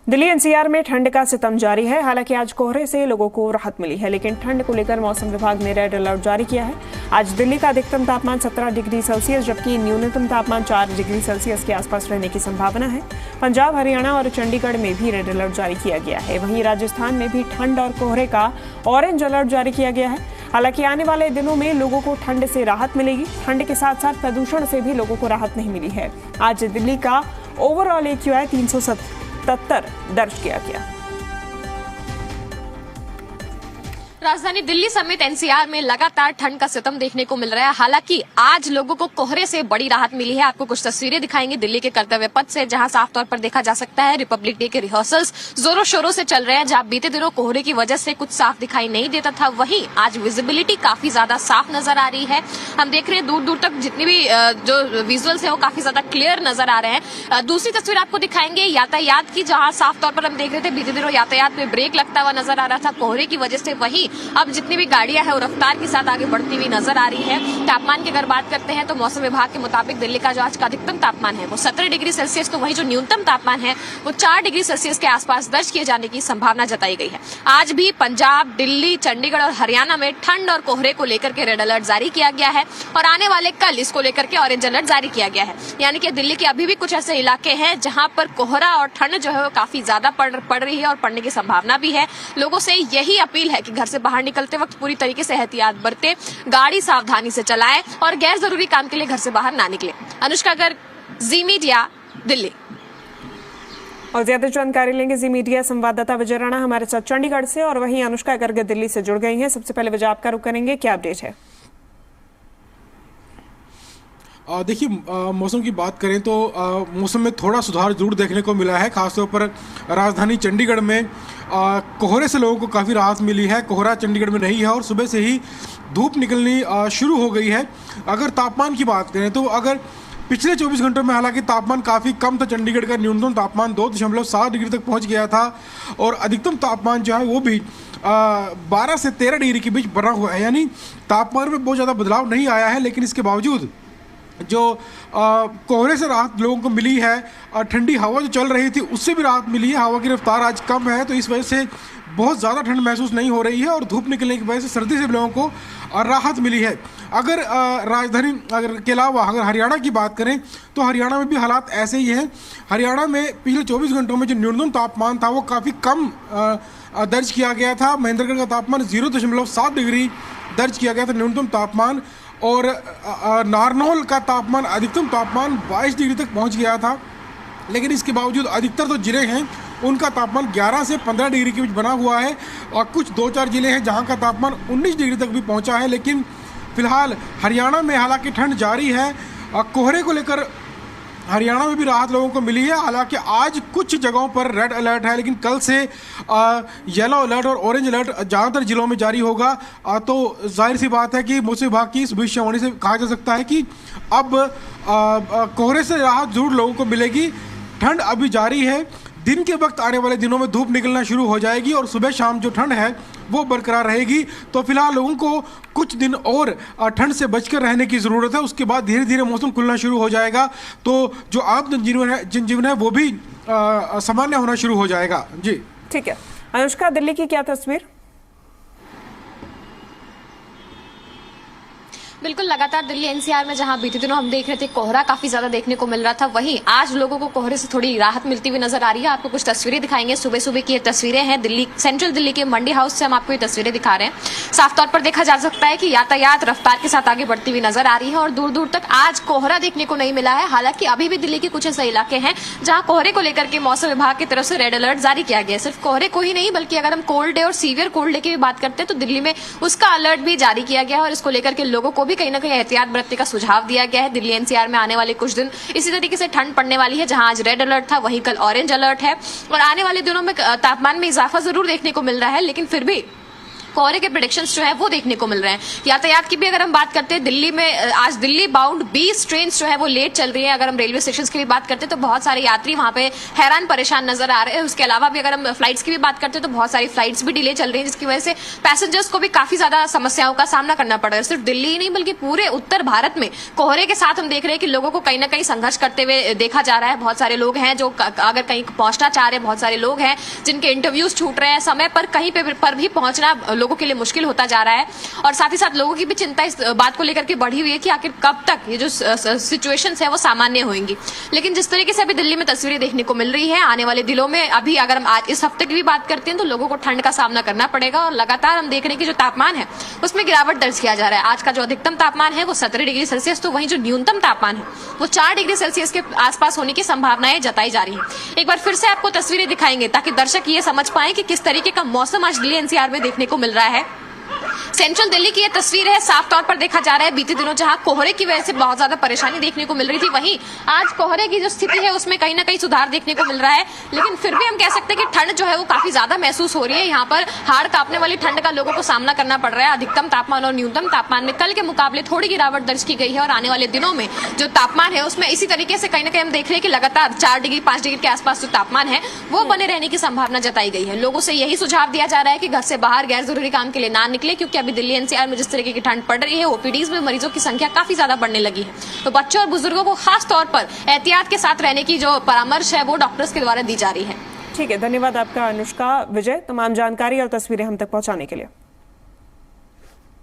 Delhi NCR में ठंड का सितम जारी है। हालांकि आज कोहरे से लोगों को राहत मिली है, लेकिन ठंड को लेकर मौसम विभाग ने रेड अलर्ट जारी किया है। आज दिल्ली का अधिकतम तापमान 17 डिग्री सेल्सियस जबकि न्यूनतम तापमान 4 डिग्री सेल्सियस के आसपास रहने की संभावना है। पंजाब, हरियाणा और चंडीगढ़ में भी रेड अलर्ट जारी किया गया है। वहीं राजस्थान में भी ठंड और कोहरे का ऑरेंज अलर्ट जारी किया गया है। हालांकि आने वाले दिनों में लोगों को ठंड से राहत मिलेगी। ठंड के साथ साथ प्रदूषण से भी लोगों को राहत नहीं मिली है। आज दिल्ली का ओवरऑल AQI 377 दर्ज किया गया। राजधानी दिल्ली समेत एनसीआर में लगातार ठंड का सितम देखने को मिल रहा है। हालांकि आज लोगों को कोहरे से बड़ी राहत मिली है। आपको कुछ तस्वीरें दिखाएंगे दिल्ली के कर्तव्य पथ से, जहां साफ तौर पर देखा जा सकता है रिपब्लिक डे के रिहर्सल्स जोरों शोरों से चल रहे हैं। जहां बीते दिनों कोहरे की वजह से कुछ साफ दिखाई नहीं देता था, वहीं आज विजिबिलिटी काफी ज्यादा साफ नजर आ रही है। हम देख रहे हैं दूर दूर तक जितनी भी जो विजुअल्स है वो काफी ज्यादा क्लियर नजर आ रहे हैं। दूसरी तस्वीर आपको दिखाएंगे यातायात की, जहां साफ तौर पर हम देख रहे थे बीते दिनों यातायात में ब्रेक लगता हुआ नजर आ रहा था कोहरे की वजह से। वहीं अब जितनी भी गाड़ियां हैं वो रफ्तार के साथ आगे बढ़ती हुई नजर आ रही है। तापमान की अगर बात करते हैं तो मौसम विभाग के मुताबिक दिल्ली का जो आज का अधिकतम तापमान है वो 17 डिग्री सेल्सियस, तो वहीं जो न्यूनतम तापमान है वो 4 डिग्री सेल्सियस के आसपास दर्ज किए जाने की संभावना जताई गई है। आज भी पंजाब, दिल्ली, चंडीगढ़ और हरियाणा में ठंड और कोहरे को लेकर के रेड अलर्ट जारी किया गया है और आने वाले कल इसको लेकर के ऑरेंज अलर्ट जारी किया गया है। यानी कि दिल्ली के अभी भी कुछ ऐसे इलाके हैं जहां पर कोहरा और ठंड जो है वो काफी ज्यादा पड़ रही है और पड़ने की संभावना भी है। लोगों से यही अपील है कि घर से बाहर निकलते वक्त पूरी तरीके से एहतियात बरते, गाड़ी सावधानी से चलाएं और गैर जरूरी काम के लिए घर से बाहर ना निकले। अनुष्का गर्ग, जी मीडिया, दिल्ली। और ज्यादा जानकारी लेंगे जी मीडिया संवाददाता विजय राणा हमारे साथ चंडीगढ़ से, और वहीं अनुष्का गर्ग दिल्ली से जुड़ गई हैं। सबसे पहले विजय आपका रुख करेंगे, क्या अपडेट है? देखिए, मौसम की बात करें तो मौसम में थोड़ा सुधार जरूर देखने को मिला है। खासतौर पर राजधानी चंडीगढ़ में कोहरे से लोगों को काफ़ी राहत मिली है। कोहरा चंडीगढ़ में नहीं है और सुबह से ही धूप निकलनी शुरू हो गई है। अगर तापमान की बात करें तो अगर पिछले 24 घंटों में हालांकि तापमान काफ़ी कम था। चंडीगढ़ का न्यूनतम तापमान 2.7 डिग्री तक पहुंच गया था और अधिकतम तापमान जो है वो भी 12 से 13 डिग्री के बीच बना हुआ है। यानी तापमान में बहुत ज़्यादा बदलाव नहीं आया है, लेकिन इसके बावजूद जो कोहरे से राहत लोगों को मिली है, ठंडी हवा जो चल रही थी उससे भी राहत मिली है। हवा की रफ्तार आज कम है तो इस वजह से बहुत ज़्यादा ठंड महसूस नहीं हो रही है और धूप निकलने की वजह से सर्दी से लोगों को राहत मिली है। अगर राजधानी के अलावा अगर हरियाणा की बात करें तो हरियाणा में भी हालात ऐसे ही हैं। हरियाणा में पिछले 24 घंटों में जो न्यूनतम तापमान था वो काफ़ी कम दर्ज किया गया था। महेंद्रगढ़ का तापमान 0.7 डिग्री दर्ज किया गया था न्यूनतम तापमान, और नारनौल का तापमान अधिकतम तापमान 22 डिग्री तक पहुंच गया था। लेकिन इसके बावजूद अधिकतर जो जिले हैं उनका तापमान 11 से 15 डिग्री के बीच बना हुआ है और कुछ 2-4 जिले हैं जहां का तापमान 19 डिग्री तक भी पहुंचा है। लेकिन फिलहाल हरियाणा में हालांकि ठंड जारी है। कोहरे को लेकर हरियाणा में भी राहत लोगों को मिली है। हालांकि आज कुछ जगहों पर रेड अलर्ट है, लेकिन कल से येलो अलर्ट और ऑरेंज अलर्ट ज़्यादातर जिलों में जारी होगा। तो जाहिर सी बात है कि मौसम विभाग की इस भविष्यवाणी से कहा जा सकता है कि अब कोहरे से राहत जरूर लोगों को मिलेगी। ठंड अभी जारी है। दिन के वक्त आने वाले दिनों में धूप निकलना शुरू हो जाएगी और सुबह शाम जो ठंड है वो बरकरार रहेगी। तो फिलहाल लोगों को कुछ दिन और ठंड से बचकर रहने की ज़रूरत है। उसके बाद धीरे धीरे मौसम खुलना शुरू हो जाएगा तो जो आम जनजीवन है वो भी सामान्य होना शुरू हो जाएगा। जी ठीक है। अनुष्का, दिल्ली की क्या तस्वीर? बिल्कुल, लगातार दिल्ली एनसीआर में जहां बीते दिनों हम देख रहे थे कोहरा काफी ज्यादा देखने को मिल रहा था, वहीं आज लोगों को कोहरे से थोड़ी राहत मिलती हुई नजर आ रही है। आपको कुछ तस्वीरें दिखाएंगे। सुबह सुबह की ये तस्वीरें हैं दिल्ली सेंट्रल दिल्ली के मंडी हाउस से हम आपको ये तस्वीरें दिखा रहे हैं। साफ तौर पर देखा जा सकता है कि यातायात रफ्तार के साथ आगे बढ़ती हुई नजर आ रही है और दूर दूर तक आज कोहरा देखने को नहीं मिला है। हालांकि अभी भी दिल्ली के कुछ ऐसे इलाके हैं जहां कोहरे को लेकर के मौसम विभाग की तरफ से रेड अलर्ट जारी किया गया है। सिर्फ कोहरे को ही नहीं बल्कि अगर हम कोल्ड डे और सीवियर कोल्ड डे की भी बात करते हैं तो दिल्ली में उसका अलर्ट भी जारी किया गया है और इसको लेकर के लोगों को भी कहीं ना कहीं एहतियात बरतने का सुझाव दिया गया है। दिल्ली एनसीआर में आने वाले कुछ दिन इसी तरीके से ठंड पड़ने वाली है। जहां आज रेड अलर्ट था वहीं कल ऑरेंज अलर्ट है और आने वाले दिनों में तापमान में इजाफा जरूर देखने को मिल रहा है, लेकिन फिर भी कोहरे के प्रेडिक्शंस जो है वो देखने को मिल रहे हैं। यातायात की भी अगर हम बात करते हैं, दिल्ली में आज दिल्ली बाउंड 20 ट्रेन जो है वो लेट चल रही है। अगर हम रेलवे स्टेशन की भी बात करते हैं तो बहुत सारे यात्री वहां पे हैरान परेशान नजर आ रहे हैं। उसके अलावा भी अगर हम फ्लाइट्स की भी बात करते हैं तो बहुत सारी फ्लाइट्स भी डिले चल रही है, जिसकी वजह से पैसेंजर्स को भी काफी ज्यादा समस्याओं का सामना करना पड़ रहा है। सिर्फ दिल्ली ही नहीं बल्कि पूरे उत्तर भारत में कोहरे के साथ हम देख रहे हैं कि लोगों को कहीं ना कहीं संघर्ष करते हुए देखा जा रहा है। बहुत सारे लोग हैं जो अगर कहीं पहुंचना चाह रहे हैं, बहुत सारे लोग हैं जिनके इंटरव्यूज छूट रहे हैं, समय पर कहीं पर भी पहुंचना लोगों के लिए मुश्किल होता जा रहा है। और साथ ही साथ लोगों की भी चिंता इस बात को लेकर के बढ़ी हुई है कि आखिर कब तक ये जो सिचुएशंस है वो सामान्य होंगी। लेकिन जिस तरीके से अभी दिल्ली में तस्वीरें देखने को मिल रही है, आने वाले दिनों में अभी अगर हम आज इस हफ्ते की भी बात करते हैं तो लोगों को ठंड का सामना करना पड़ेगा। और लगातार हम देख रहे हैं कि जो तापमान है उसमें गिरावट दर्ज किया जा रहा है। आज का जो अधिकतम तापमान है वो 17 डिग्री सेल्सियस, तो वहीं जो न्यूनतम तापमान है वो 4 डिग्री सेल्सियस के आसपास होने की संभावनाएं जताई जा रही है। एक बार फिर से आपको तस्वीरें दिखाएंगे ताकि दर्शक ये समझ पाए कि किस तरीके का मौसम आज दिल्ली एनसीआर में देखने को मिल रहा है। सेंट्रल दिल्ली की ये तस्वीर है। साफ तौर पर देखा जा रहा है बीते दिनों जहां कोहरे की वजह से बहुत ज्यादा परेशानी देखने को मिल रही थी, वहीं आज कोहरे की जो स्थिति है उसमें कहीं ना कहीं सुधार देखने को मिल रहा है। लेकिन फिर भी हम कह सकते हैं कि ठंड जो है वो काफी ज्यादा महसूस हो रही है। यहाँ पर हाड़ कांपने वाली ठंड का लोगों को सामना करना पड़ रहा है। अधिकतम तापमान और न्यूनतम तापमान में कल के मुकाबले थोड़ी गिरावट दर्ज की गई है और आने वाले दिनों में जो तापमान है उसमें इसी तरीके से कहीं ना कहीं हम देख रहे हैं कि लगातार 4 डिग्री 5 डिग्री के आसपास जो तापमान है वो बने रहने की संभावना जताई गई है। लोगों से यही सुझाव दिया जा रहा है कि घर से बाहर गैर जरूरी काम के लिए ना निकले, क्योंकि अभी दिल्ली एनसीआर में जिस तरीके की ठंड पड़ रही है, ओपीडीज में मरीजों की संख्या काफी ज्यादा बढ़ने लगी है। तो बच्चों और बुजुर्गों को खास तौर पर एहतियात के साथ रहने की जो परामर्श है वो डॉक्टर्स के द्वारा दी जा रही है। ठीक है, धन्यवाद आपका अनुष्का। विजय, तमाम जानकारी और तस्वीरें हम तक पहुंचाने के लिए।